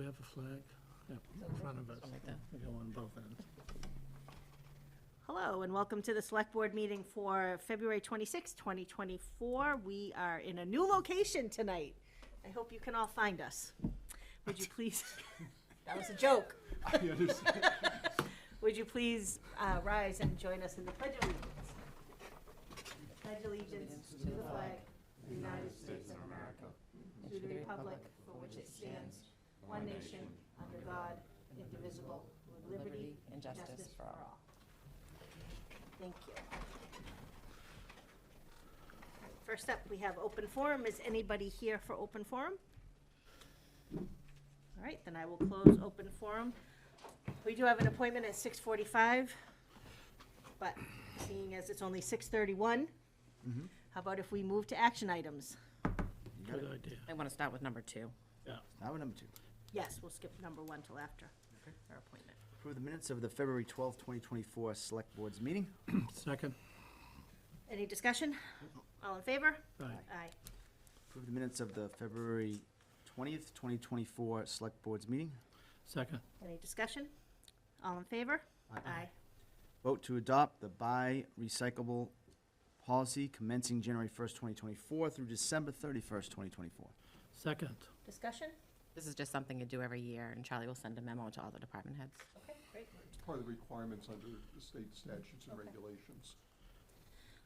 we have a flag? Yep, in front of us. Like that. We go on both ends. Hello, and welcome to the Select Board meeting for February 26, 2024. We are in a new location tonight. I hope you can all find us. Would you please, that was a joke. I understand. Would you please rise and join us in the Pledge of Allegiance? Pledge allegiance to the flag of the United States of America, to the republic for which it stands, one nation, under God, indivisible, with liberty and justice for all. Thank you. First up, we have open forum. Is anybody here for open forum? All right, then I will close open forum. We do have an appointment at 6:45, but seeing as it's only 6:31, how about if we move to action items? Good idea. I want to start with number 2. Yeah. Now number 2. Yes, we'll skip number 1 till after our appointment. Approve the minutes of the February 12th, 2024 Select Board's meeting. Second. Any discussion? All in favor? Aye. Aye. Approve the minutes of the February 20th, 2024 Select Board's meeting. Second. Any discussion? All in favor? Aye. Vote to adopt the buy recyclable policy commencing January 1st, 2024 through December 31st, 2024. Second. Discussion? This is just something you do every year, and Charlie will send a memo to all the department heads. Okay, great. It's part of the requirements under the state statutes and regulations.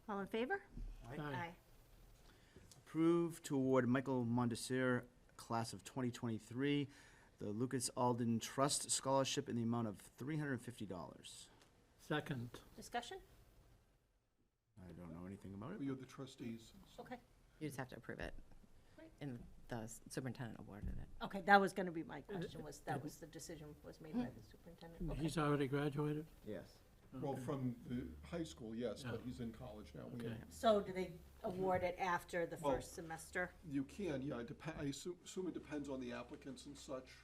All in favor? Aye. Approve to award Michael Mondesir, class of 2023, the Lucas Alden Trust Scholarship in the amount of $350. Second. Discussion? I don't know anything about it. We are the trustees. Okay. You just have to approve it. Right. And the superintendent awarded it. Okay, that was gonna be my question, was that was the decision was made by the superintendent? Okay. He's already graduated? Yes. Well, Okay. from the high school, yes, but Yeah. he's in college now. We- Okay. So do they award it after the Well- first semester? You can, yeah, I assume it depends on the applicants and such,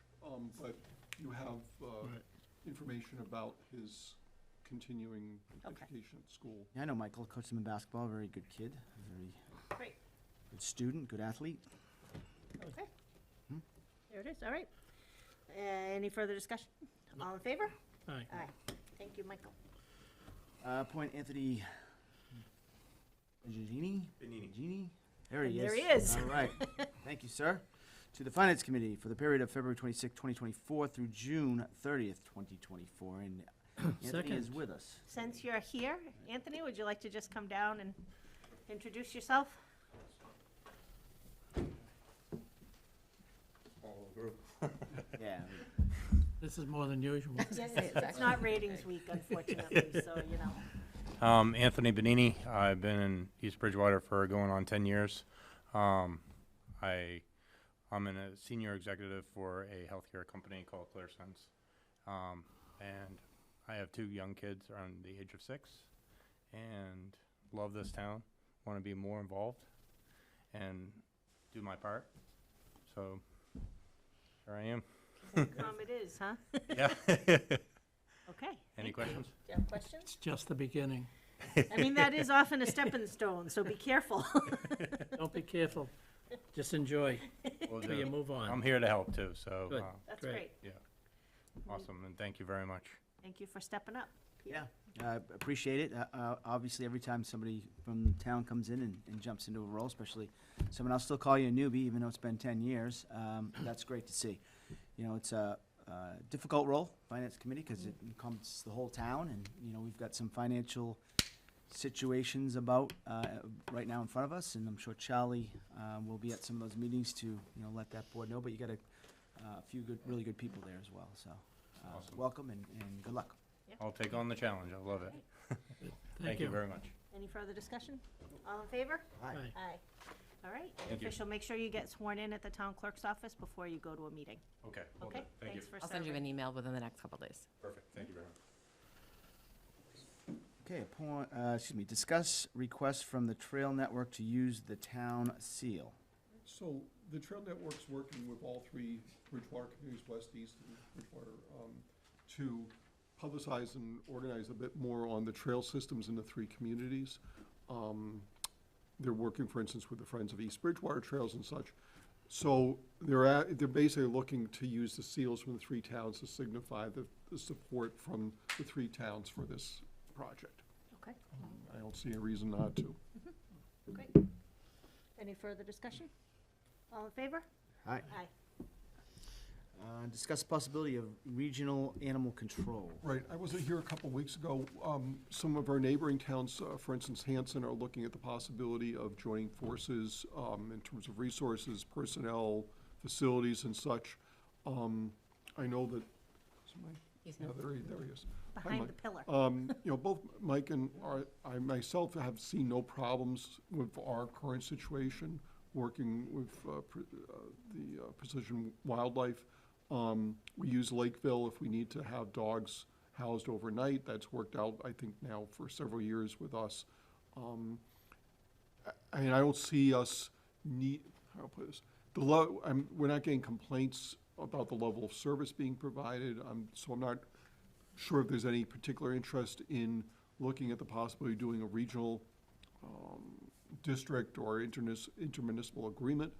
but you have Right. information about his continuing Okay. education at school. Yeah, I know Michael, coached him in basketball, very good kid, very Great, good student, good athlete. okay. There it is, all right. Any further discussion? All in favor? Aye. Aye. Thank you, Michael. Appoint Anthony Benini. There he And is. there he is. All right. Thank you, sir. To the Finance Committee for the period of February 26, 2024 through June 30th, 2024. And Anthony is Second. with us. Since you're here, Anthony, would you like to just come down and introduce yourself? Yeah. This is more than usual. It's not ratings week, unfortunately, so, you know. Anthony Benini. I've been in East Bridgewater for going on 10 years. I'm a senior executive for a healthcare company called ClearSense. And I have 2 young kids around the age of 6 and love this town, want to be more involved and do my part. So here I am. Come it is, huh? Yeah. Okay. Any questions? Do you have questions? It's just the beginning. I mean, that is often a stepping stone, so be careful. Don't be careful. Just enjoy Will till you do. move on. I'm here to help too, so Good. That's Great. great. yeah, awesome, and thank you very much. Thank you for stepping up. Peter. Yeah, appreciate it. Obviously, every time somebody from town comes in and jumps into a role, especially someone else still call you a newbie, even though it's been 10 years, that's great to see. You know, it's a difficult role, Finance Committee, because it encompasses the whole town, and, you know, we've got some financial situations about right now in front of us, and I'm sure Charlie will be at some of those meetings to, you know, let that board know, but you got a few really good people there as well, so Awesome. welcome and good luck. I'll take on the challenge. I love it. Thank you very much. Any further discussion? All in favor? Aye. Aye. All right. Thank you. Official, make sure you get sworn in at the town clerk's office before you go to a meeting. Okay, will do. Okay? Thank you. Thanks for I'll send you serving. an email within the next couple days. Perfect, thank you very much. Okay, discuss request from the Trail Network to use the town seal. So the Trail Network's working with all 3 Bridgewater communities, West, East, and Bridgewater, to publicize and organize a bit more on the trail systems in the 3 communities. They're working, for instance, with the Friends of East Bridgewater Trails and such. So they're basically looking to use the seals from the three towns to signify the support from the three towns for this project. Okay, I don't see a reason not to. great. Any further discussion? All in favor? Aye. Aye. Discuss the possibility of regional animal control. Right, I wasn't here a couple weeks ago. Some of our neighboring towns, for instance, Hanson, are looking at the possibility of joining forces in terms of resources, personnel, facilities and such. I know that, He's yeah, not- there he is. Hi, Behind Mike. the pillar. You know, both Mike and I myself have seen no problems with our current situation, working with the Precision Wildlife. We use Lakeville if we need to have dogs housed overnight. That's worked out, I think, now for several years with us. I mean, I don't see us how to put this, we're not getting complaints about the level of service being provided, so I'm not sure if there's any particular interest in looking at the possibility of doing a regional district or intermunicipal agreement,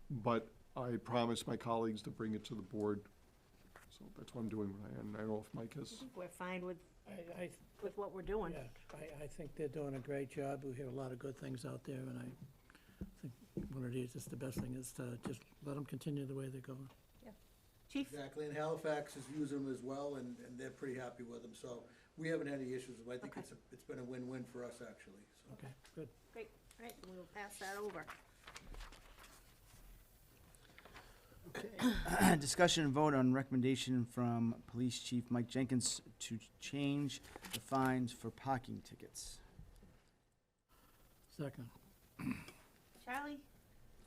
but I promised my colleagues to bring it to the board, so that's what I'm doing, and I don't know if Mike has. We're fine with I, what we're doing. yeah, I think they're doing a great job. We hear a lot of good things out there, and I think one of these is the best thing is to just let them continue the way they're going. Chief? Exactly, and Halifax is using them as well, and they're pretty happy with them, so we haven't had any issues with them. I think Okay. it's been a win-win for us, actually, so. Okay, good. Great, all right, we'll pass that over. Discussion and vote on recommendation from Police Chief Mike Jenkins to change the fines for parking tickets. Second. Charlie?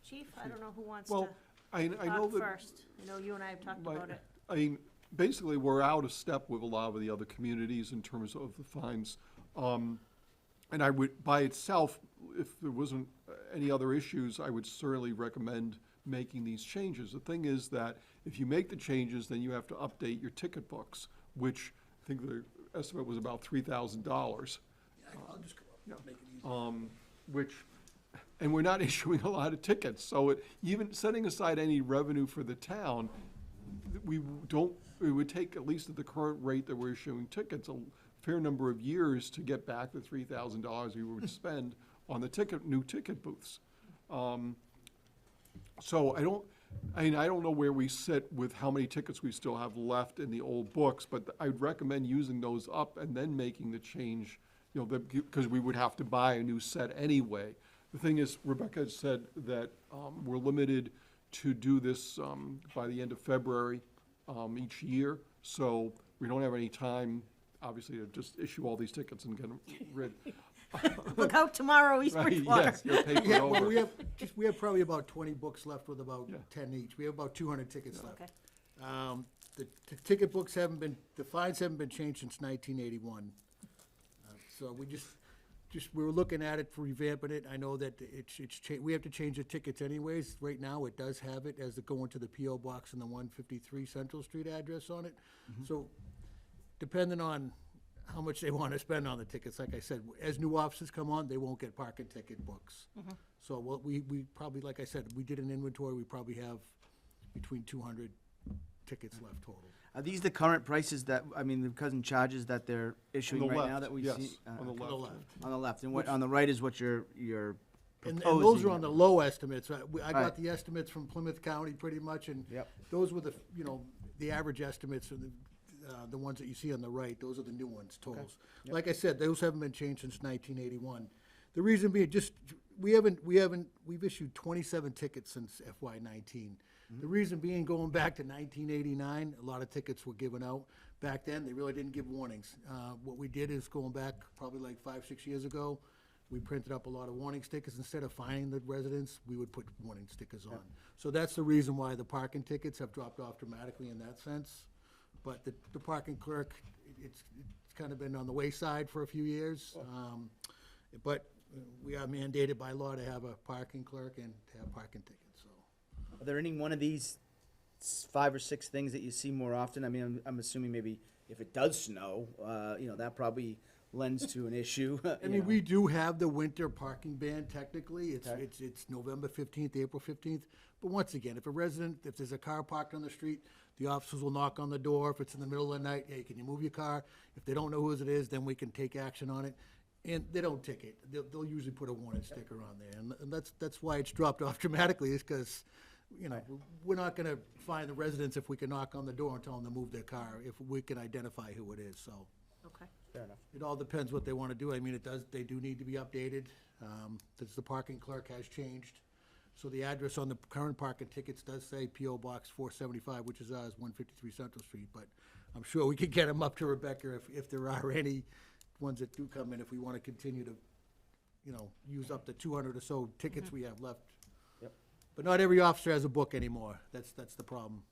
Chief, I don't know who wants Well, to I know talk that. first. I know you and I have talked about it. I mean, basically, we're out of step with a lot of the other communities in terms of the fines. And I would, by itself, if there wasn't any other issues, I would certainly recommend making these changes. The thing is that if you make the changes, then you have to update your ticket books, which I think the estimate was about $3,000. Yeah, I'll just come Yeah. up, make it easy. Which, and we're not issuing a lot of tickets, so even setting aside any revenue for the town, we would take, at least at the current rate that we're issuing tickets, a fair number of years to get back the $3,000 we would spend on the new ticket booths. So I don't know where we sit with how many tickets we still have left in the old books, but I'd recommend using those up and then making the change, you know, because we would have to buy a new set anyway. The thing is, Rebecca had said that we're limited to do this by the end of February each year, so we don't have any time, obviously, to just issue all these tickets and get them rid. Look out tomorrow, East Right, Bridgewater. yes, your paper Yeah, well, over. we have probably about 20 books left with about Yeah. 10 each. We have about 200 tickets left. Okay, The ticket books the fines haven't been changed since 1981. So we were looking at it for revamping it. I know that we have to change the tickets anyways. Right now, it does have it as it go into the PO box and the 153 Central Street address on it. So depending on how much they want to spend on the tickets, like I said, as new officers come on, they won't get parking ticket books. So what we probably, like I said, we did an inventory, we probably have between 200 tickets left total. Are these the current prices that, I mean, the cousin charges that they're issuing On the right now left, that we yes, see? on the Okay. On the left. left. On the left, and what, on the right is what you're And proposing. those are on the low estimates. I Right. got the estimates from Plymouth County pretty much, and Yep. those were the average estimates are the ones that you see on the right. Those are the new ones, totals. Like I said, those haven't been changed since 1981. The reason being, we've issued 27 tickets since FY '19. The reason being, going back to 1989, a lot of tickets were given out. Back then, they really didn't give warnings. What we did is, going back probably like 5-6 years ago, we printed up a lot of warning stickers. Instead of fining the residents, we would put warning stickers on. So that's the reason why the parking tickets have dropped off dramatically in that sense. But the parking clerk, it's kind of been on the wayside for a few years. But we are mandated by law to have a parking clerk and to have parking tickets, so. Are there any one of these 5 or 6 things that you see more often? I mean, I'm assuming maybe if it does snow, that probably lends to an issue. I you mean, know. we do have the winter parking ban technically. Okay. It's November 15th, April 15th. But once again, if there's a car parked on the street, the officers will knock on the door. If it's in the middle of the night, hey, can you move your car? If they don't know whose it is, then we can take action on it. And they don't ticket. They'll usually put a warning sticker on there. And that's why it's dropped off dramatically, is because, you know, we're not gonna find the residents if we can knock on the door and tell them to move their car, if we can identify who it is, so. Okay. Fair enough. It all depends what they want to do. I mean, they do need to be updated. The parking clerk has changed. So the address on the current parking tickets does say P.O. Box 475, which is ours, 153 Central Street. But I'm sure we could get them up to Rebecca if there are any ones that do come in, if we want to continue to, you know, use up the 200 or so tickets we have left. Yep. But not every officer has a book anymore. That's the problem.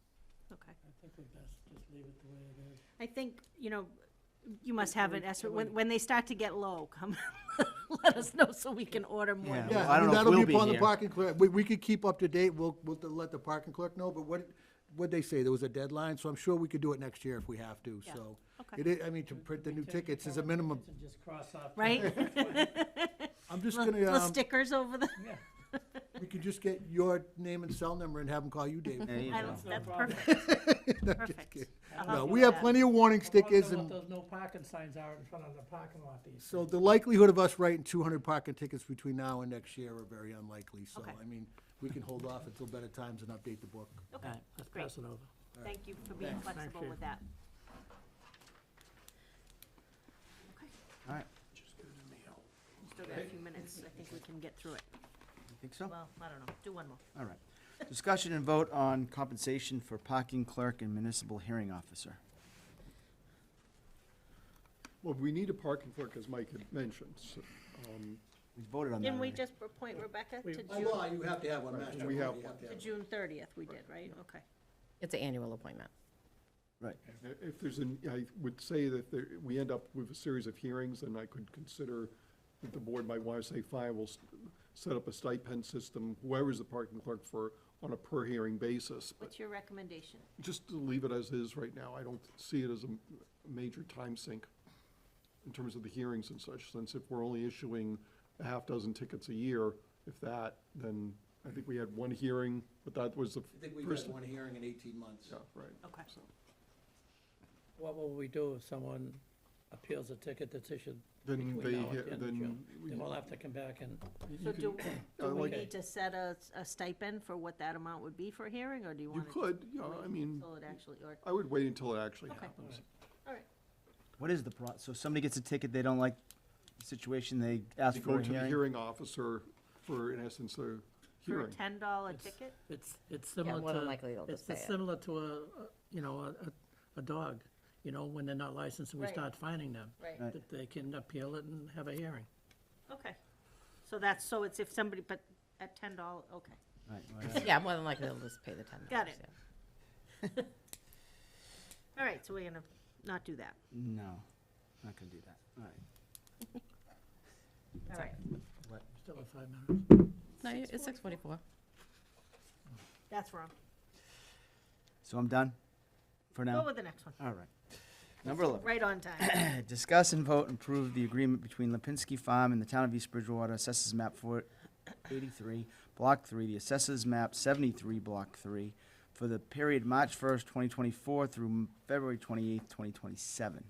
Okay. I think we best just leave it the way it is. I think, you know, you must have an estimate, when they start to get low, come, let us know so we can order more. Yeah. new Well, Yeah, I don't know if that'll we'll be be upon the here. parking clerk. We could keep up to date. We'll let the parking clerk know, but what'd they say? There was a deadline, so I'm sure we could do it next year if we have to, Yeah. so. Okay. It is, I mean, to print the new tickets is a minimum. And just cross off. Right? I'm just Little gonna, stickers over the, Yeah. we could just get your name and cell number and have them call you, Dave. There you I go. don't, No that's problem. perfect. No, just Perfect. kidding. I'll No, help you we with have that. plenty of warning stickers What and, those no parking signs are in front of the parking lot these so days. the likelihood of us writing 200 parking tickets between now and next year are very unlikely, so, Okay. I mean, we can hold off until better times and update the book. Okay, All right, let's great. pass it over. Thank you for being Thanks. flexible Thanks, with that. Okay, All right, still got a few minutes. I think we can get through it. you think so? Well, I don't know. Do one more. All right. Discussion and vote on compensation for parking clerk and municipal hearing officer. Well, we need a parking clerk, as Mike had mentioned. So, We voted on that Didn't we already. just appoint Rebecca to By June, law, you have to have one, Mass General We law, have you one. have to to have June 30th? We did, right? Okay. It's an annual appointment. Right. If there's an, I would say that we end up with a series of hearings, and I could consider that the board might want to say, fine, we'll set up a stipend system, whoever's the parking clerk on a per hearing basis. But What's your recommendation? just to leave it as is right now. I don't see it as a major time sink in terms of the hearings and such, since if we're only issuing a half dozen tickets a year, if that, then I think we had one hearing, but that was the I think we've first. had one hearing in 18 months. Yeah, right. Okay. So, What will we do if someone appeals a ticket that's issued Then between they, now and the end of then. June? Then we'll have to come back and, So do we like- need to set a stipend for what that amount would be for a hearing, or do you You want to? could, yeah, I mean, Until it actually, or, I would wait until it actually Okay. happens. all right. What is the so somebody gets a ticket, they don't like the situation, they ask You for go a to the hearing? hearing officer for, in essence, a For a hearing. $10 ticket? it's Yeah, similar more than to, likely they'll it's just pay it. similar to a dog, you know, when they're not licensed and we Right. start fining them. Right. Right. That they can appeal it and have a hearing. Okay. So it's if somebody, but at $10, okay. Right, well, Yeah, more than likely they'll just pay the $10. Got it. yeah. All right, so we're gonna not do that. No, not gonna do that. All right. All right. Still have 5 minutes. No, it's 6:44. That's wrong. So I'm done for Go now? with the next one. All right. Number 11. Right on time. Discuss and vote and approve the agreement between Lipinski Farm and the Town of East Bridgewater, Assessors Map 483, Block 3, the Assessors Map 73, Block 3, for the period March 1st, 2024 through February 28th, 2027.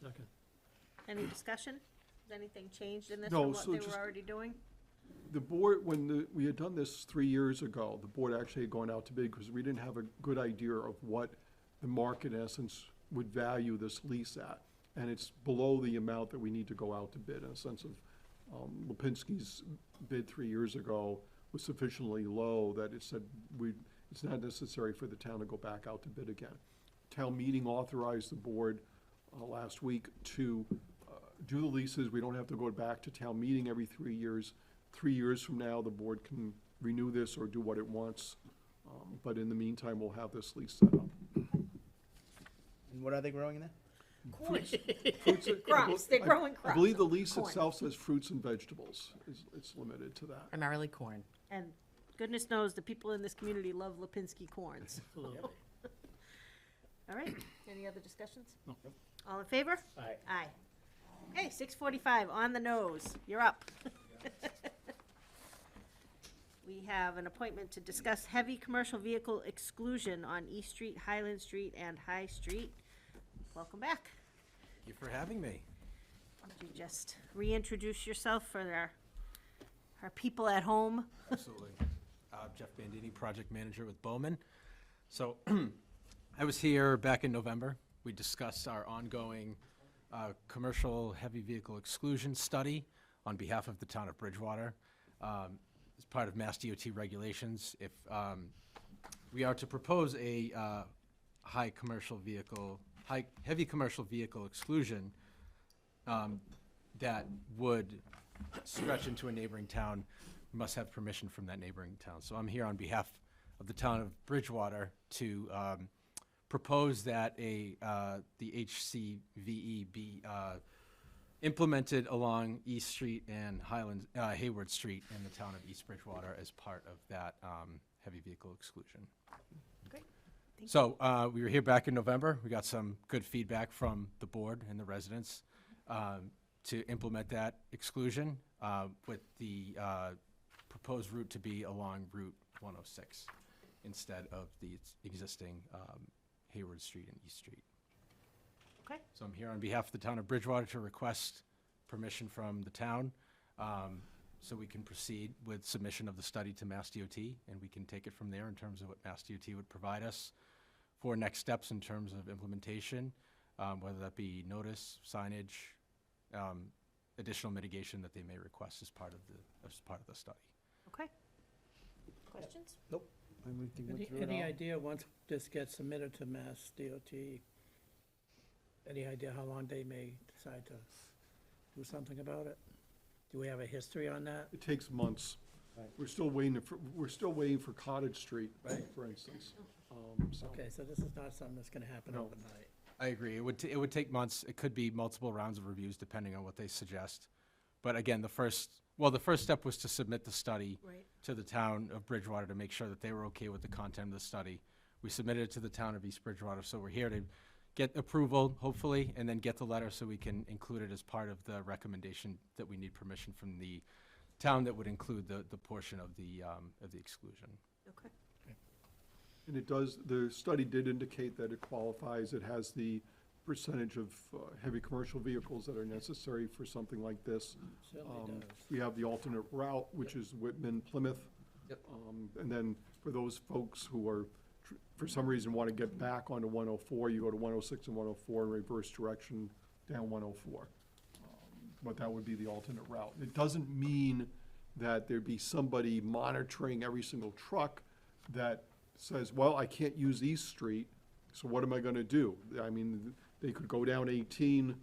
Second. Any discussion? Has anything changed in this No, from what so they were just- already doing? The board, we had done this 3 years ago, the board actually had gone out to bid because we didn't have a good idea of what the market, in essence, would value this lease at. And it's below the amount that we need to go out to bid, in a sense of, Lipinski's bid 3 years ago was sufficiently low that it said it's not necessary for the town to go back out to bid again. Town meeting authorized the board, last week to, do the leases. We don't have to go back to town meeting every 3 years. 3 years from now, the board can renew this or do what it wants. But in the meantime, we'll have this lease set up. And what are they growing in there? Corn. Fruits and- Crops, they're growing I crops. believe the lease Corn. itself says fruits and vegetables. It's limited to that. Primarily corn. And goodness knows the people in this community love Lipinski corns. Absolutely. All right, any other discussions? No. All in favor? Aye. Aye. Okay, 6:45, on the nose. You're up. We have an appointment to discuss heavy commercial vehicle exclusion on East Street, Highland Street, and High Street. Welcome back. Thank you for having me. Would you just reintroduce yourself for our people at home? Absolutely. Jeff Bandini, project manager with Bowman. So I was here back in November. We discussed our ongoing commercial heavy vehicle exclusion study on behalf of the town of Bridgewater. As part of Mass DOT regulations, if we are to propose a heavy commercial vehicle exclusion that would stretch into a neighboring town, we must have permission from that neighboring town. So I'm here on behalf of the town of Bridgewater to propose that the HCVE be implemented along East Street and Hayward Street in the town of East Bridgewater as part of that heavy vehicle exclusion. Great. Thank So we were here back in November. We got some good feedback from the board and the residents to implement that exclusion with the proposed route to be along Route 106 instead of the existing Hayward Street and East Street. Okay. So I'm here on behalf of the town of Bridgewater to request permission from the town so we can proceed with submission of the study to Mass DOT, and we can take it from there in terms of what Mass DOT would provide us for next steps in terms of implementation, whether that be notice, signage, additional mitigation that they may request as part of the study. Okay. Questions? Any idea, once this gets submitted to Mass DOT, any idea how long they may decide to do something about it? Do we have a history on that? It takes months. Right. We're still waiting for Cottage Street, for instance. Okay, so this is not something that's gonna happen No. overnight. I agree. It would take months. It could be multiple rounds of reviews depending on what they suggest. But again, the first step was to submit the study Right. to the town of Bridgewater to make sure that they were okay with the content of the study. We submitted it to the town of East Bridgewater, so we're here to get approval, hopefully, and then get the letter so we can include it as part of the recommendation that we need permission from the town that would include the portion of the exclusion. Okay. And it does, the study did indicate that it qualifies, it has the percentage of heavy commercial vehicles that are necessary for something like this. Certainly does. We have the alternate route, which is Whitman, Plymouth. Yep. And then for those folks who are, for some reason, want to get back onto 104, you go to 106 and 104 in reverse direction down 104. But that would be the alternate route. It doesn't mean that there'd be somebody monitoring every single truck that says, well, I can't use East Street, so what am I gonna do? I mean, they could go down 18,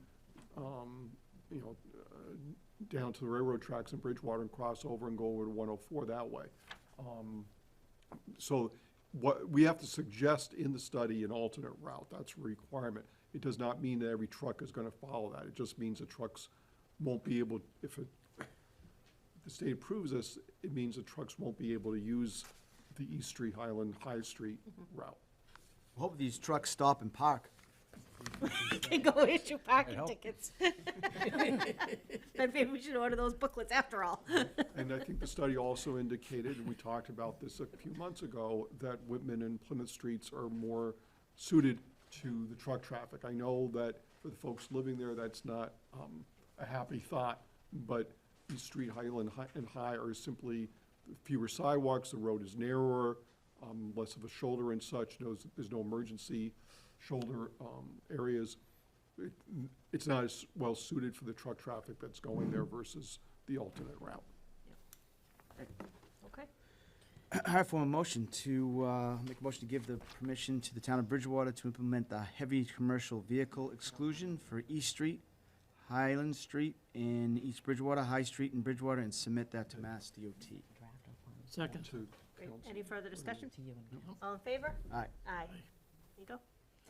down to the railroad tracks in Bridgewater and cross over and go over to 104 that way. So what, we have to suggest in the study an alternate route, that's a requirement. It does not mean that every truck is gonna follow that, it just means the trucks won't be able, if the state approves this, it means the trucks won't be able to use the East Street, Highland, High Street route. Hope these trucks stop and park. Can go issue parking help. tickets. Then maybe we should order those booklets after all. And I think the study also indicated, and we talked about this a few months ago, that Whitman and Plymouth streets are more suited to the truck traffic. I know that for the folks living there, that's not a happy thought, but East Street, Highland, and High are simply fewer sidewalks, the road is narrower, less of a shoulder and such, there's no emergency shoulder areas. It's not as well suited for the truck traffic that's going there versus the alternate route. Okay. I have a motion to, make a motion to give the permission to the town of Bridgewater to implement the heavy commercial vehicle exclusion for East Street, Highland Street in East Bridgewater, High Street in Bridgewater, and submit that to Mass DOT. Second. To Great. council. Any further discussion? All in favor? Aye. Aye. There you go.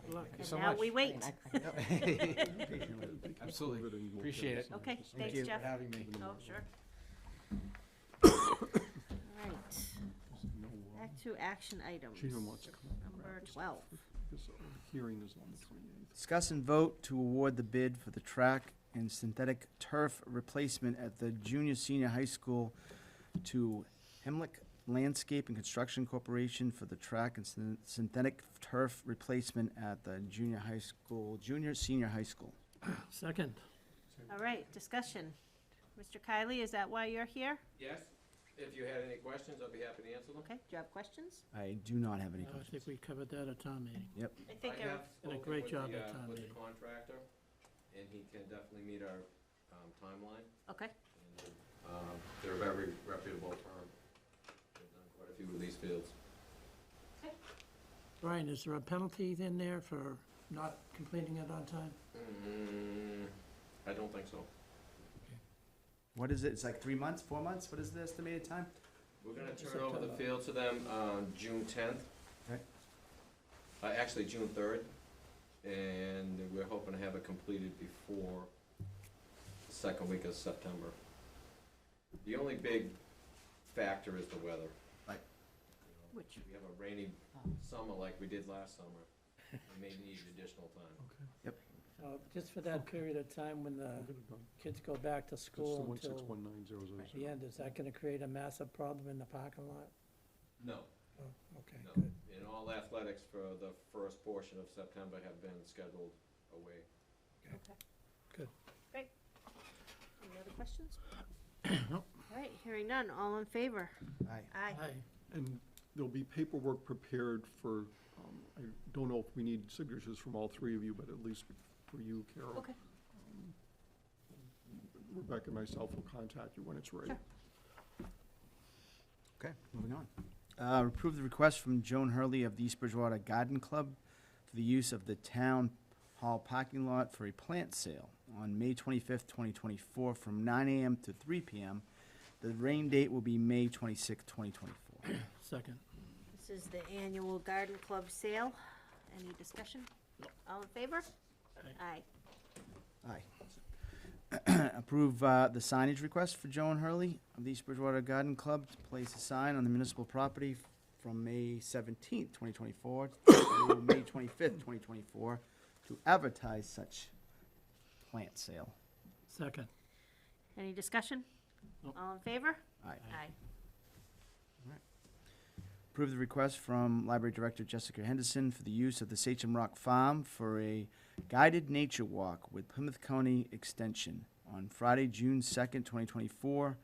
Good luck. And so now much. we wait. Absolutely. Approve it and we'll Appreciate get it. Okay, Thank thanks, you. Jeff. For having me. Oh, sure. All right, back to action items. Gina wants to come up and Number wrap this 12. up. This hearing is on the 28th. Discuss and vote to award the bid for the track and synthetic turf replacement at the junior senior high school to Hemlock Landscape and Construction Corporation for the track and synthetic turf replacement at the junior senior high school. Second. All right, discussion. Mr. Kiley, is that why you're here? Yes, if you had any questions, I'd be happy to answer them. Okay, do you have questions? I do not have any I questions. think we covered that at town meeting. I think I have Did a spoken great with job the, at town with meeting. the contractor, and he can definitely meet our timeline. Okay, And they're a very reputable firm. They've done quite a few of these fields. Brian, is there a penalty in there for not completing it on time? I don't think so. What is it? It's like 3 months, 4 months? What is the estimated time? We're gonna turn over the field to them on June 10th. Okay. Actually, June 3rd, and we're hoping to have it completed before the second week of September. The only big factor is the weather. Right. You know, which, if we have a rainy summer like we did last summer, we may need additional time. So just for that period of time when the kids go back to school until the end, is that gonna create a massive problem in the parking lot? No, Oh, okay, no. good. And all athletics for the first portion of September have been scheduled away. okay. Good. Great. Any other questions? All right, hearing none, all in favor? Aye. Aye. Aye. And there'll be paperwork prepared for, I don't know if we need signatures from all three of you, but at least for you, Carol. Okay. Rebecca and myself will contact you when it's ready. Sure. Okay, moving on. Approve the request from Joan Hurley of the East Bridgewater Garden Club for the use of the town hall parking lot for a plant sale on May 25th, 2024, from 9 a.m. to 3 p.m. The rain date will be May 26th, 2024. Second. This is the annual garden club sale. Any discussion? All in favor? Aye. Aye. Approve the signage request for Joan Hurley of the East Bridgewater Garden Club to place a sign on the municipal property from May 17th, 2024 to May 25th, 2024 to advertise such plant sale. Second. Any discussion? Nope. All in favor? Aye. Aye. Approve the request from Library Director Jessica Henderson for the use of the Sachem Rock Farm for a guided nature walk with Plymouth County Extension on Friday, June 2nd, 2024,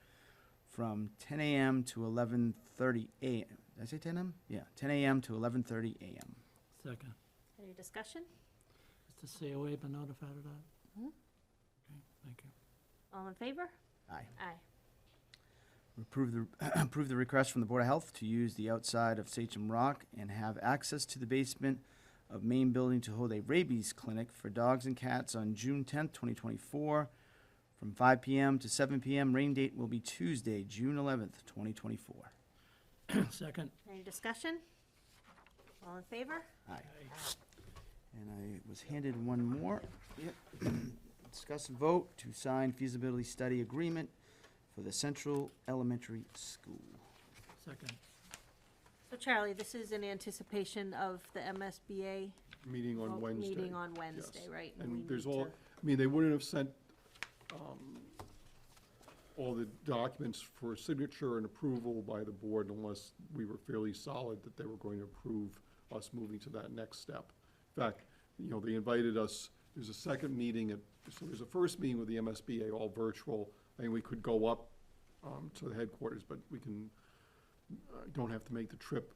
from 10 a.m. to 11:30 a.m. Did I say 10 a.m.? Yeah, 10 a.m. to 11:30 a.m. Second. Any discussion? Has the COA been notified of that? Mhm. Okay, thank you. All in favor? Aye. Aye. Approve the request from the Board of Health to use the outside of Sachem Rock and have access to the basement of main building to hold a rabies clinic for dogs and cats on June 10th, 2024, from 5 p.m. to 7 p.m. Rain date will be Tuesday, June 11th, 2024. Second. Any discussion? All in favor? Aye. And I was handed one more. Yep. Discuss and vote to sign feasibility study agreement for the Central Elementary School. Second. So Charlie, this is in anticipation of the MSBA Meeting vote on Wednesday. meeting on Wednesday, Yes. right? And we there's need all, to- I mean, they wouldn't have sent all the documents for signature and approval by the board unless we were fairly solid that they were going to approve us moving to that next step. In fact, you know, they invited us, there's a second meeting, so there's a first meeting with the MSBA, all virtual. I mean, we could go up to the headquarters, but we can, don't have to make the trip.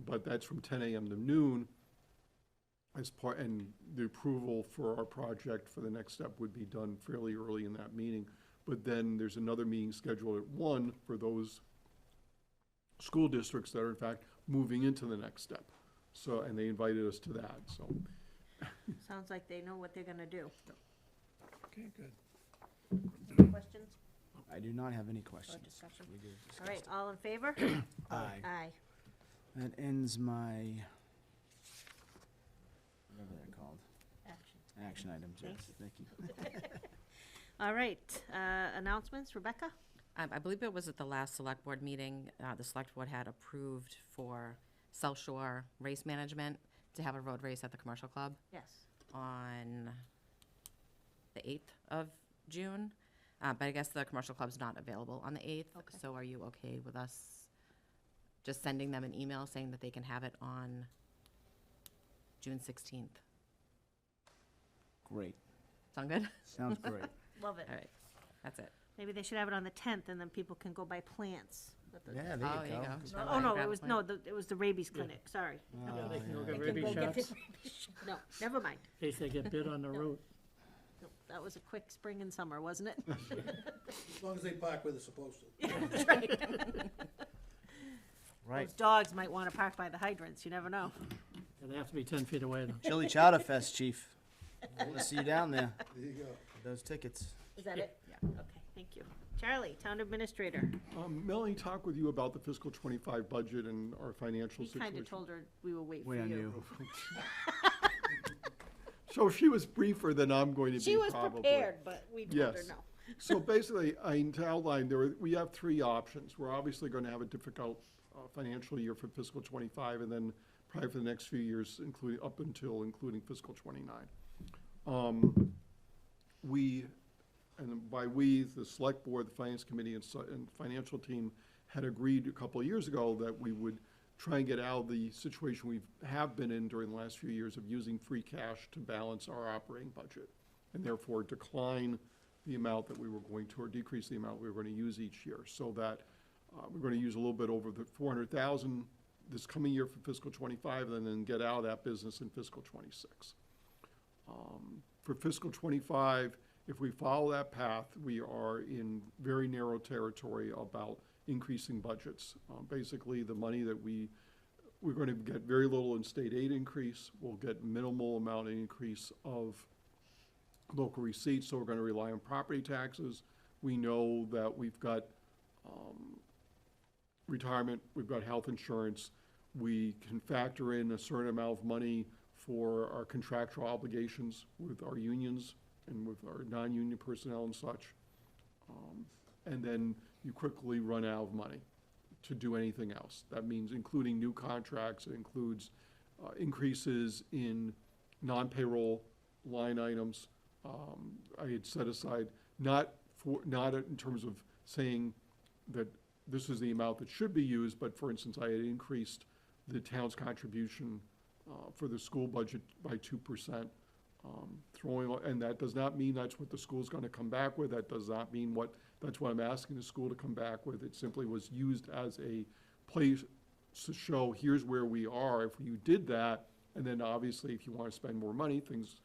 But that's from 10 a.m. to noon as part, and the approval for our project for the next step would be done fairly early in that meeting. But then there's another meeting scheduled at 1 for those school districts that are in fact moving into the next step. So, and they invited us to that, so. Sounds like they know what they're gonna do. Okay, good. Any questions I do not have any or questions. discussion? We did All right, discuss all in favor? it. Aye. Aye. That ends my, whatever they're called, Action. action items, yes, thank you. All right, announcements, Rebecca? I believe it was at the last select board meeting, the select board had approved for South Shore Race Management to have a road race at the commercial club Yes. on the 8th of June. But I guess the commercial club's not available on the 8th. Okay. So are you okay with us just sending them an email saying that they can have it on June 16th? Great. Sound good? Sounds great. Love it. All right, that's it. Maybe they should have it on the 10th, and then people can go buy plants. at the- Yeah, Oh, there there you you go. go. Just No, run oh, by and no, grab it a was, plant. it was the rabies clinic, sorry. Yeah, they can go Oh, get They can rabies go get shots, No, never mind. in case they get bit on the road. No, that was a quick spring and summer, wasn't it? As long as they park where they're supposed to. That's right. Right. Those dogs might want to park by the hydrants, you never know. And they have to be 10 feet away, though. Chili Chowder Fest, chief. We'll see you down there There you go. with those tickets. Is that it? Yeah. Okay, thank you. Charlie, Town Administrator. Melanie talked with you about the fiscal '25 budget and our financial We situation. kind of told her we will wait for Wait on you. you. So she was briefer than I'm going to be, She was probably. prepared, but we told her Yes. no. So basically, to outline, we have three options. We're obviously going to have a difficult financial year for fiscal '25, and then probably for the next few years, including fiscal '29. And by we, the Select Board, the Finance Committee, and Financial Team had agreed a couple of years ago that we would try and get out of the situation we have been in during the last few years of using free cash to balance our operating budget, and therefore decline the amount that we were going to, or decrease the amount we were going to use each year, so that we're going to use a little bit over the 400,000 this coming year for fiscal '25, and then get out of that business in fiscal '26. For fiscal '25, if we follow that path, we are in very narrow territory about increasing budgets. Basically, the money that we're going to get very little in state aid increase. We'll get minimal amount of increase of local receipts, so we're going to rely on property taxes. We know that we've got retirement, we've got health insurance. We can factor in a certain amount of money for our contractual obligations with our unions and with our non-union personnel and such. And then you quickly run out of money to do anything else. That means including new contracts, it includes increases in non-payroll line items. I had set aside, not in terms of saying that this is the amount that should be used, but for instance, I had increased the town's contribution for the school budget by 2%. And that does not mean that's what the school's gonna come back with. That does not mean that's what I'm asking the school to come back with. It simply was used as a place to show, here's where we are. If you did that, and then obviously if you wanna spend more money, things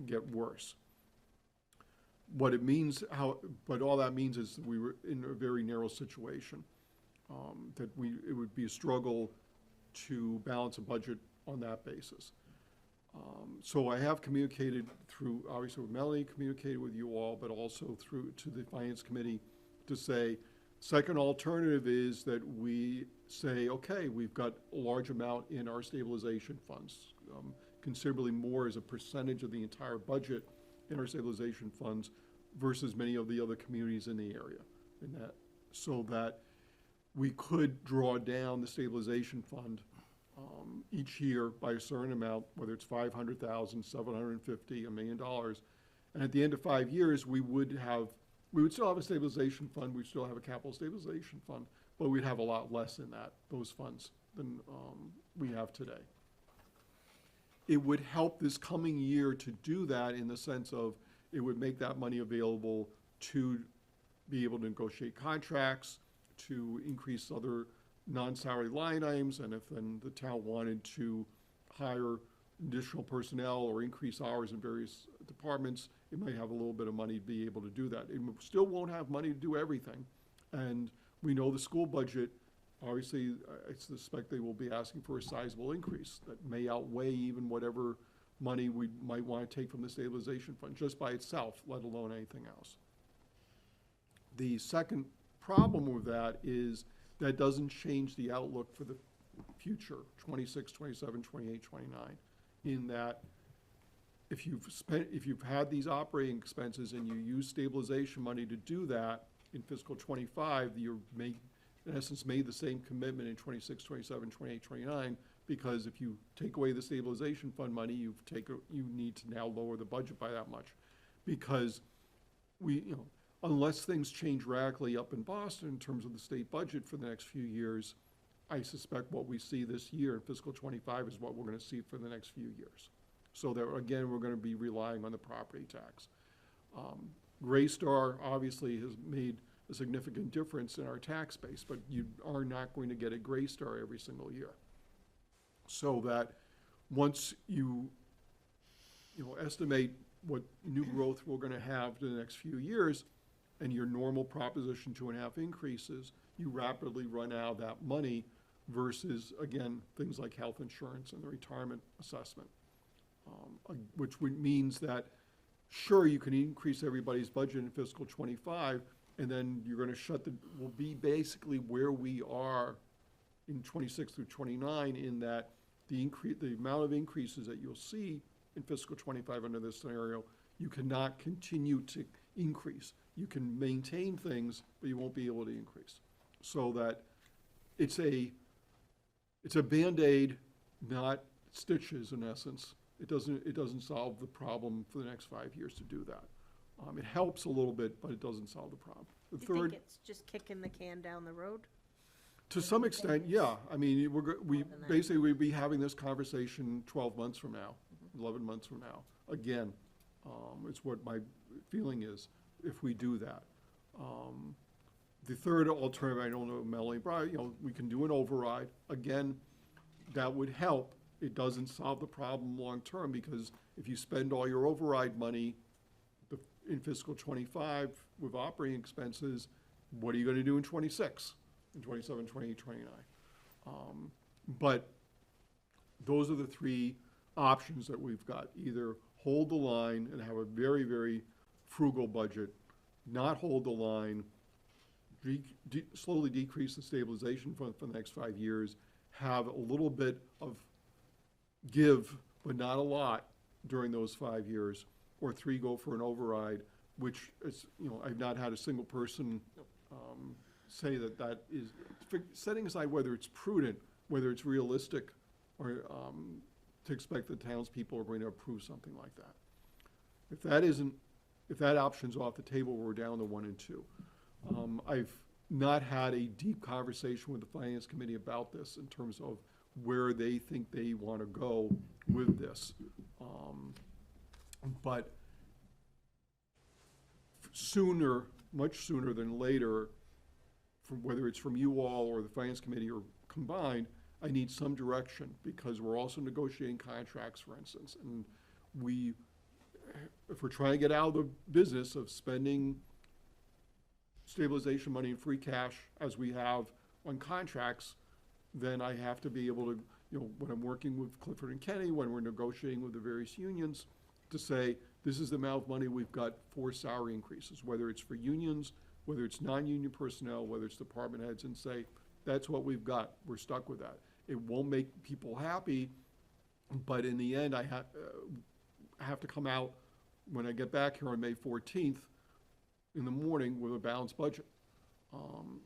get worse. What it means, but all that means is we were in a very narrow situation. It would be a struggle to balance a budget on that basis. So I have communicated through, obviously with Melanie, communicated with you all, but also through to the Finance Committee to say, second alternative is that we say, okay, we've got a large amount in our stabilization funds, considerably more as a percentage of the entire budget in our stabilization funds versus many of the other communities in the area. So that we could draw down the stabilization fund each year by a certain amount, whether it's 500,000, 750, $1 million. And at the end of 5 years, we would still have a stabilization fund, we'd still have a capital stabilization fund, but we'd have a lot less in those funds than we have today. It would help this coming year to do that in the sense of it would make that money available to be able to negotiate contracts, to increase other non-salary line items, and if then the town wanted to hire additional personnel or increase hours in various departments, it might have a little bit of money to be able to do that. It still won't have money to do everything. And we know the school budget, obviously, I suspect they will be asking for a sizable increase that may outweigh even whatever money we might want to take from the stabilization fund just by itself, let alone anything else. The second problem with that is that doesn't change the outlook for the future, 26, 27, 28, 29, in that if you've had these operating expenses and you use stabilization money to do that in fiscal '25, you're in essence made the same commitment in 26, 27, 28, 29, because if you take away the stabilization fund money, you need to now lower the budget by that much. because unless things change radically up in Boston in terms of the state budget for the next few years, I suspect what we see this year in fiscal '25 is what we're gonna see for the next few years. So that, again, we're gonna be relying on the property tax. Greystar obviously has made a significant difference in our tax base, but you are not going to get a Greystar every single year. So that once you estimate what new growth we're gonna have in the next few years, and your normal Proposition 2.5 increases, you rapidly run out of that money versus, again, things like health insurance and the retirement assessment. Which means that, sure, you can increase everybody's budget in fiscal '25, and then you're gonna will be basically where we are in '26 through '29, in that the amount of increases that you'll see in fiscal '25 under this scenario, you cannot continue to increase. You can maintain things, but you won't be able to increase. So that it's a Band-Aid, not stitches, in essence. It doesn't solve the problem for the next 5 years to do that. It helps a little bit, but it doesn't solve the problem. The You third, think it's just kicking the can down the road? to some extent, yeah. I mean, we than that. basically, we'd be having this conversation 12 months from now, 11 months from now. Again, it's what my feeling is, if we do that. The third alternative, I don't know, Melanie, but, we can do an override. Again, that would help. It doesn't solve the problem long-term, because if you spend all your override money in fiscal '25 with operating expenses, what are you gonna do in '26, in '27, '28, '29? But those are the three options that we've got. Either hold the line and have a very, very frugal budget, not hold the line, slowly decrease the stabilization fund for the next 5 years, have a little bit of give, but not a lot, during those 5 years, or three, go for an override, which is, I've not had a single person say that is, setting aside whether it's prudent, whether it's realistic, or to expect the townspeople are going to approve something like that. If that option's off the table, we're down to 1 and 2. I've not had a deep conversation with the Finance Committee about this in terms of where they think they want to go with this. But sooner, much sooner than later, whether it's from you all or the Finance Committee or combined, I need some direction, because we're also negotiating contracts, for instance. And if we're trying to get out of the business of spending stabilization money and free cash as we have on contracts, then I have to be able to, when I'm working with Clifford and Kenny, when we're negotiating with the various unions, to say, this is the amount of money we've got for salary increases, whether it's for unions, whether it's non-union personnel, whether it's department heads, and say, that's what we've got, we're stuck with that. It won't make people happy, but in the end, I have to come out, when I get back here on May 14th, in the morning, with a balanced budget.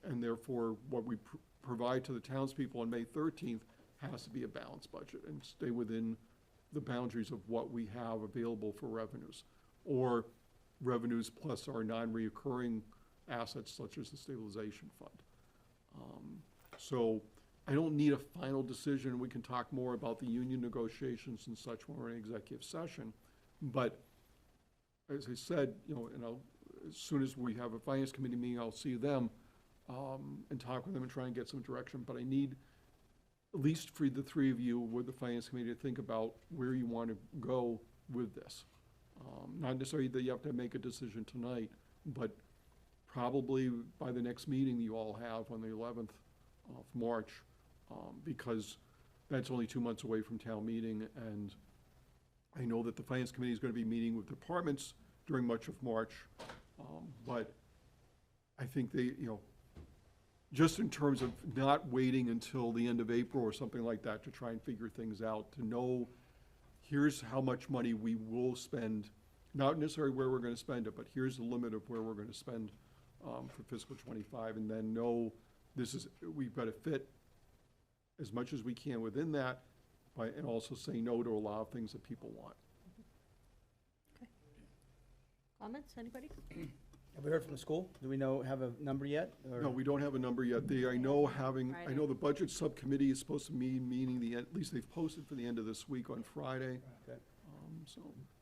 And therefore, what we provide to the townspeople on May 13th has to be a balanced budget and stay within the boundaries of what we have available for revenues, or revenues plus our non-reoccurring assets such as the stabilization fund. So I don't need a final decision. We can talk more about the union negotiations and such when we're in executive session. But as I said, as soon as we have a Finance Committee meeting, I'll see them and talk with them and try and get some direction. But I need, at least for the three of you with the Finance Committee, to think about where you want to go with this. Not necessarily that you have to make a decision tonight, but probably by the next meeting you all have on the 11th of March, because that's only 2 months away from town meeting. And I know that the Finance Committee is going to be meeting with departments during much of March. But I think they, just in terms of not waiting until the end of April or something like that to try and figure things out, to know, here's how much money we will spend, not necessarily where we're going to spend it, but here's the limit of where we're going to spend for fiscal '25, and then know we've got to fit as much as we can within that, and also say no to a lot of things that people want. comments, anybody? Have we heard from the school? Do we have a number yet? or- No, we don't have a number yet. I know the budget subcommittee is supposed to be meeting at least they've posted for the end of this week on Friday. Okay.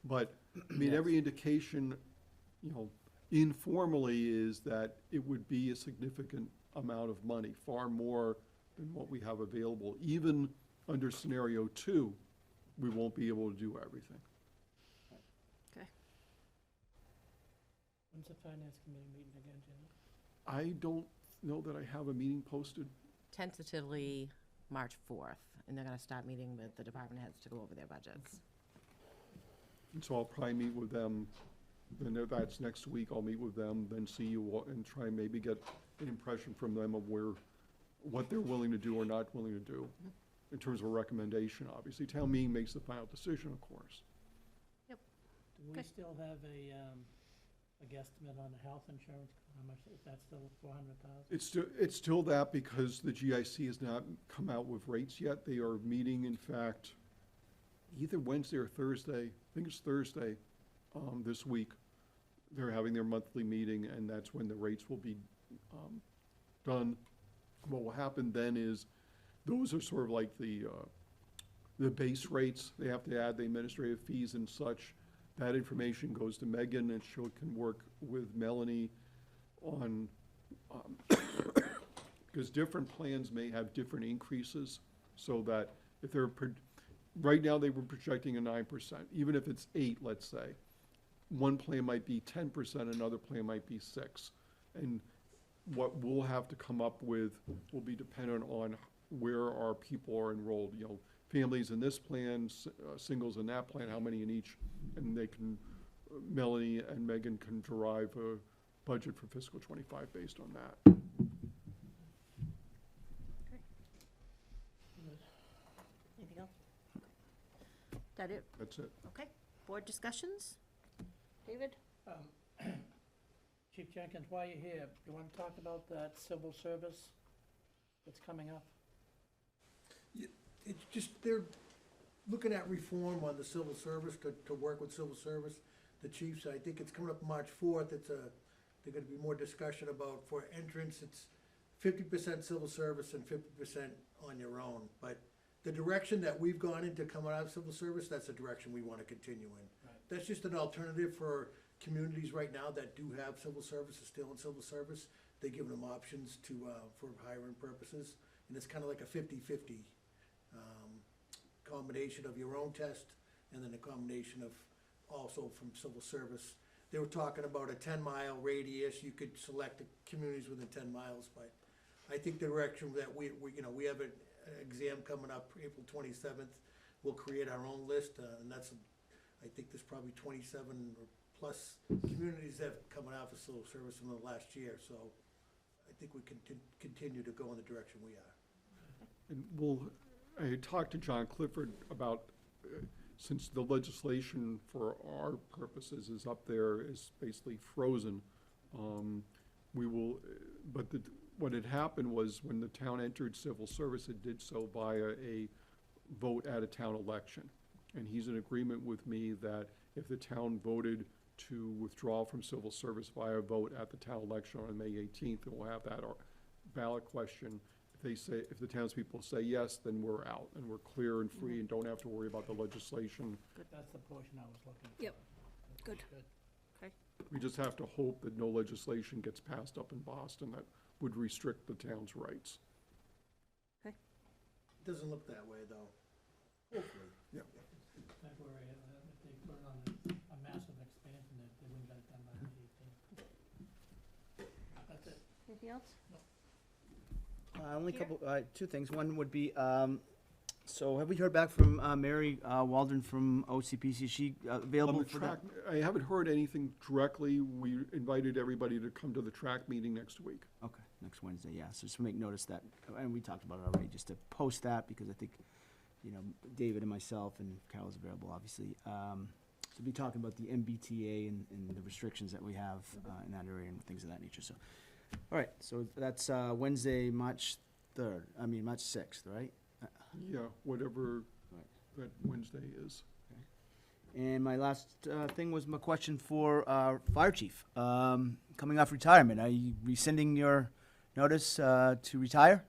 But, I mean, every indication, informally is that it would be a significant amount of money, far more than what we have available. Even under scenario 2, we won't be able to do everything. When's the finance committee meeting again, Jenny? I don't know that I have a meeting posted. Tentatively March 4th, and they're gonna start meeting with the department heads to go over their budgets. And so I'll probably meet with them, then if that's next week, I'll meet with them, then see you all, and try and maybe get an impression from them of what they're willing to do or not willing to do, in terms of a recommendation, obviously. Town meeting makes the final decision, of course. Do we Okay. still have a guesstimate on the health insurance? How much, is that still 400,000? It's still that because the GIC has not come out with rates yet. They are meeting, in fact, either Wednesday or Thursday, I think it's Thursday, this week. They're having their monthly meeting, and that's when the rates will be done. What will happen then is, those are sort of like the base rates. They have to add the administrative fees and such. That information goes to Megan, and she can work with Melanie on, because different plans may have different increases, so that if they're, right now they were projecting a 9%, even if it's 8, let's say, one plan might be 10%, another plan might be 6. And what we'll have to come up with will be dependent on where our people are enrolled, families in this plan, singles in that plan, how many in each, and they can, Melanie and Megan can derive a budget for fiscal '25 based on that. Anything else? That it? That's it. Okay. Board discussions? David? Chief Jenkins, while you're here, you want to talk about that civil service that's coming up? It's just, they're looking at reform on the civil service, to work with civil service, the chiefs. I think it's coming up March 4th. There's gonna be more discussion about, for entrance, it's 50% civil service and 50% on your own. But the direction that we've gone into coming out of civil service, that's the direction we wanna continue in. Right. That's just an alternative for communities right now that do have civil service, are still in civil service. They're giving them options to, for hiring purposes, and it's kinda like a 50-50 combination of your own test, and then a combination of also from civil service. They were talking about a 10-mile radius, you could select the communities within 10 miles, but I think the direction that we have an exam coming up April 27th. We'll create our own list, and that's, I think there's probably 27 or plus communities that have come out for civil service in the last year, so I think we can continue to go in the direction we are. And I talked to John Clifford about, since the legislation for our purposes is up there, is basically frozen, what had happened was when the town entered civil service, it did so via a vote at a town election. And he's in agreement with me that if the town voted to withdraw from civil service via vote at the town election on May 18th, and we'll have that ballot question. If the townspeople say yes, then we're out, and we're clear and free, and don't have to worry about the legislation. That's the portion I was looking for. Yep. Good. We just have to hope that no legislation gets passed up in Boston that would restrict the town's rights. It doesn't look that way, though. Hopefully. Yeah. February, if they put it on a massive expansion, they wouldn't get it done by the 18th. That's it. Anything else? Only Here? couple, two things. One would be, so have we heard back from Mary Waldron from OCPC? Is she On available the for that? track, I haven't heard anything directly. We invited everybody to come to the track meeting next week. Okay, next Wednesday, yeah. So just make notice that, and we talked about it already, just to post that, because I think, David and myself and Carol's available, obviously. So be talking about the MBTA and the restrictions that we have in that area and things of that nature, so. All right, so that's Wednesday, March 6th, right? Yeah, whatever Right. that Wednesday is. And my last thing was my question for Fire Chief. Coming off retirement, are you rescinding your notice to retire?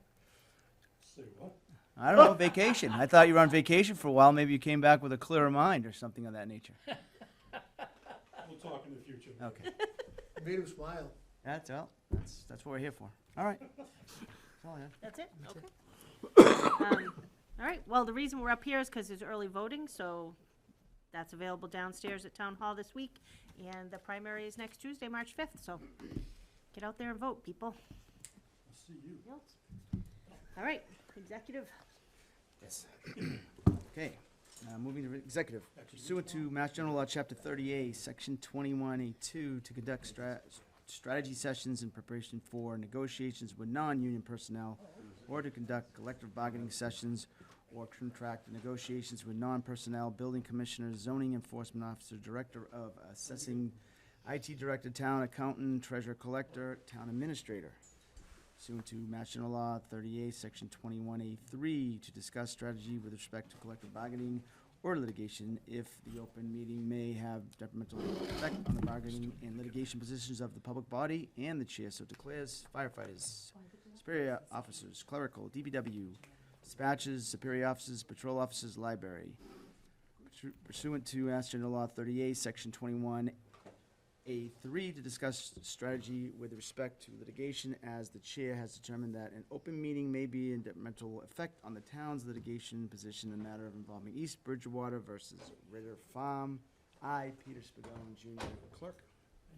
I don't know, vacation. I thought you were on vacation for a while. Maybe you came back with a clearer mind or something of that nature. We'll talk in the future. Okay. Made him smile. That's what we're here for. All right. That's all I have. That's it? Okay. All right, well, the reason we're up here is because there's early voting, so that's available downstairs at Town Hall this week. And the primary is next Tuesday, March 5th, so get out there and vote, people. I'll see you. All right, executive. Yes. Okay, moving to executive. Pursuant to Mass General Law, Chapter 30A, Section 21A2, to conduct strategy sessions in preparation for negotiations with non-union personnel, or to conduct collective bargaining sessions or contract negotiations with non-personnel, building commissioners, zoning enforcement officer, director of assessing, IT director, town accountant, treasurer collector, town administrator. Pursuant to Mass General Law 38, Section 21A3, to discuss strategy with respect to collective bargaining or litigation if the open meeting may have detrimental effect on the bargaining and litigation positions of the public body, and the chair so declares. Firefighters, superior officers, clerical, DPW, dispatches, superior officers, patrol officers, library. Pursuant to Mass General Law 38, Section 21A3, to discuss strategy with respect to litigation, as the chair has determined that an open meeting may be in detrimental effect on the town's litigation position in the matter involving East Bridgewater versus Ritter Farm. I, Peter Spagone, Jr., clerk.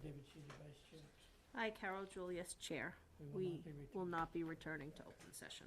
David Sheedy, Vice Chair. Hi, Carol Julius, Chair. We will We not be returning. will not be returning to open session.